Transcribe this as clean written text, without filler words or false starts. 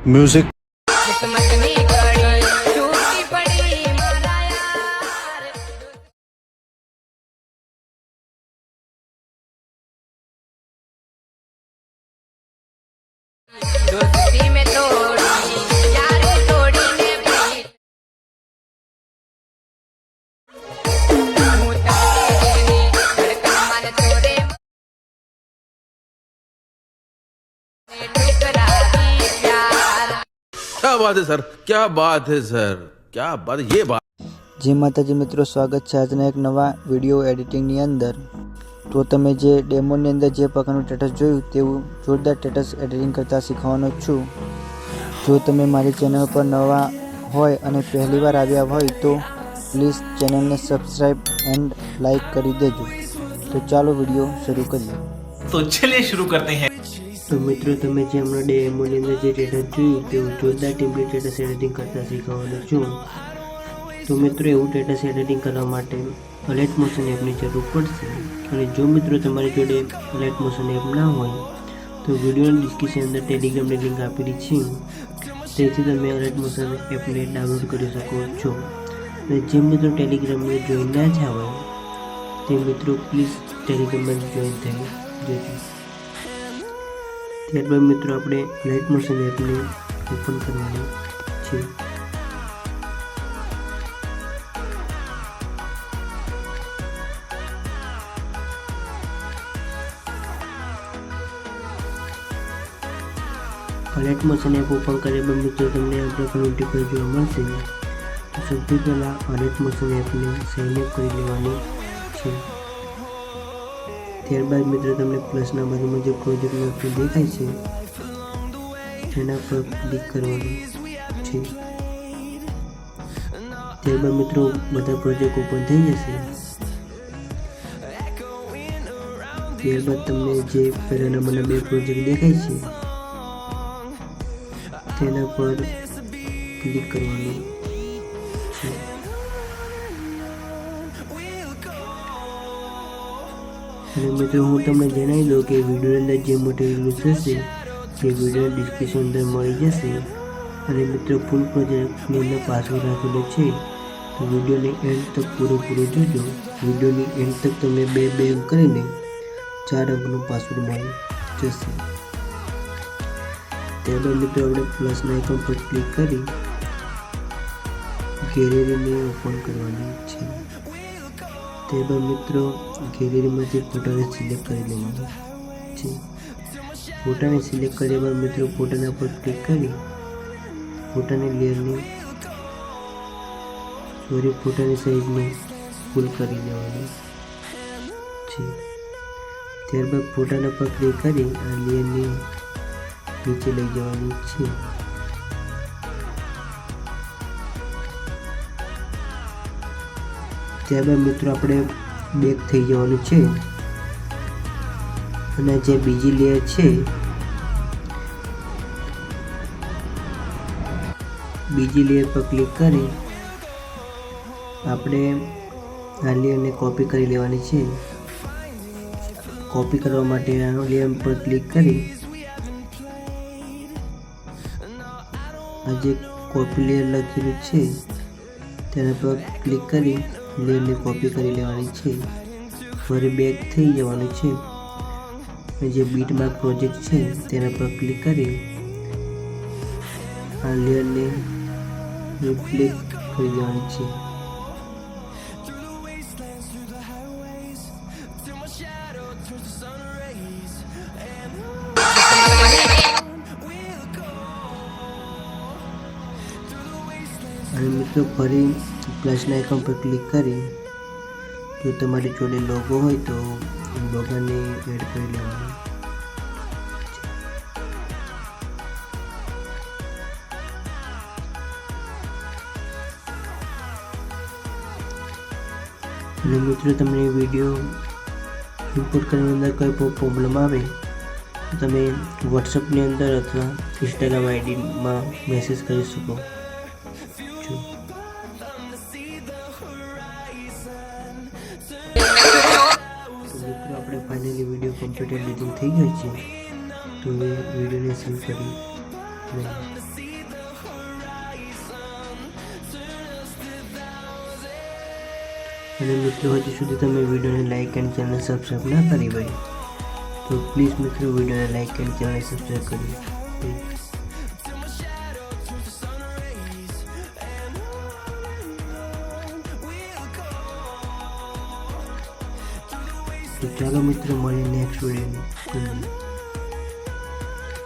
Music दोस्ती में तोड़ी यारी तोड़ी ने भी मुता तेरी धड़कन मन तोड़े ने ठुकरा दी प्यार। क्या बात है सर, क्या बात है सर, क्या बात है ये बात। जय माताजी मित्रों, स्वागत है आज एक नवा विडियो एडिटिंगनी अंदर। तो तमे जे डेमोनी अंदर जे प्रकारનું સ્ટેટસ જોયું તેવું જોરદાર સ્ટેટસ એડિટિંગ કરતા શીખવાનો છું। જો તમે મારી ચેનલ પર નવા હોય અને પહેલીવાર આવ્યા હોય તો પ્લીઝ ચેનલને સબસ્ક્રાઇબ એન્ડ લાઈક કરી દેજો। તો ચાલો વિડિયો શરૂ કરીએ। तो चलिए शुरू करते हैं। તો મિત્રો તમે જે હમણાં ડેમોની અંદર જે સ્ટેટસ જોયું તેવું જોરદાર ટેમ્પલેટ સ્ટેટસ એડિટિંગ કરતા શીખવાનો છું। તો મિત્રો એવું સ્ટેટસ એડિટિંગ કરવા માટે અલાઇટ મોશન એપની જરૂર પડશે। અને જો મિત્રો તમારી જોડે અલાઇટ મોશન એપ ના હોય તો વિડીયોની ડિસ્ક્રિપ્શન અંદર ટેલિગ્રામની લિંક આપેલી છે, તેથી તમે અલાઇટ મોશન એપને ડાઉનલોડ કરી શકો છો। અને જે મિત્રો ટેલિગ્રામમાં જોઈન ના થયા હોય તે મિત્રો પ્લીઝ ટેલિગ્રામમાં જોઈન થઈ જજો। ત્યારબાદ મિત્રો આપણે અલાઇટ મોશન એપને ઓપન કરવાની છે। અલાઇટ મોશન એપ ઓપન કર્યા બાદ મિત્રો તમને આ પ્રકારનું ટિકર જોવા મળશે। તો સૌથી પહેલાં અલાઇટ મોશન એપને સાઇન અપ કરી લેવાની છે। ત્યારબાદ મિત્રો તમને પ્લસના બાજુમાં જે પ્રોજેક્ટનું ઓપ્શન દેખાય છે તેના પર ક્લિક કરવાનું છે। ત્યારબાદ મિત્રો બધા પ્રોજેક્ટ ઓપન થઈ જશે। ત્યારબાદ તમને જે પહેલા નંબરના બે પ્રોજેક્ટ દેખાય છે તેના પર ક્લિક કરવાનું છે। અને મિત્રો હું તમને જણાવી દઉં કે વિડીયોની અંદર જે મટીરિયલ યુઝ થશે તે વિડીયો ડિસ્ક્રિપ્શન અંદર મળી જશે। અને મિત્રો ફૂલ પ્રોજેક્ટની અંદર પાસવર્ડ રાખેલો છે, તો વિડીયોની એન્ડ તક પૂરેપૂરો જોજો। વિડીયોની એન્ડ તક તમને બે અંક કરીને 4 અંકનો પાસવર્ડ મળી જશે। ત્યારબાદ મિત્રો આપણે પ્લસના આઇકન પર ક્લિક કરી ગેલેરીને ઓપન કરવાની છે। ત્યારબાદ મિત્રો ગેલેરીમાંથી ફોટાને સિલેક્ટ કરી લેવાનો છે। ફોટાને સિલેક્ટ કર્યા બાદ મિત્રો ફોટાના પર ક્લિક કરી ફોટાની ફોટાની સાઈઝને ફૂલ કરી લેવાની છે। ત્યારબાદ ફોટાના પર ક્લિક કરી આ લેયરની નીચે લઈ જવાની છે। ત્યારબાદ મિત્રો આપણે બેક થઈ જવાનું છે અને જે બીજી લેયર છે બીજી લેયર પર ક્લિક કરી આપણે આ લેયરને કોપી કરી લેવાની છે। કોપી કરવા માટે આ લેયર પર ક્લિક કરી આ જે કોપી લેયર લખેલું છે તેના પર ક્લિક કરી લેયરને કોપી કરી લેવાની છે। ફરી બેક થઈ જવાનું છે અને જે બીટમાર્ક પ્રોજેક્ટ છે તેના પર ક્લિક કરી આ લેયરને ક્લિક કરી દેવાની છે। અને મિત્રો ફરી પ્લસના આઇકન પર ક્લિક કરી જો તમારી જોડે લોગો હોય તો લોગોને એડ કરી લેવાનો। અને મિત્રો તમને વિડીયો ઇમ્પોર્ટ કરવાની અંદર કોઈ પણ પ્રોબ્લેમ આવે તો તમે વોટ્સઅપની અંદર અથવા ઇન્સ્ટાગ્રામ આઈડીમાં મેસેજ કરી શકો છો। મિત્રો આપણે ફાઇનલી વિડીયો કમ્પ્લીટ એડિટિંગ થઈ ગઈ છે। તો એ વિડીયોને સેવ કરી લઈએ। અને મિત્રો હજી સુધી તમે વિડીયોને લાઇક એન્ડ ચેનલ સબસ્ક્રાઈબ ના કરી હોય તો પ્લીઝ મિત્રો વિડીયોને લાઇક એન્ડ ચેનલ સબસ્ક્રાઈબ કરી. તો ચાલો મિત્રો મળીએ નેક્સ્ટ વિડીયોની.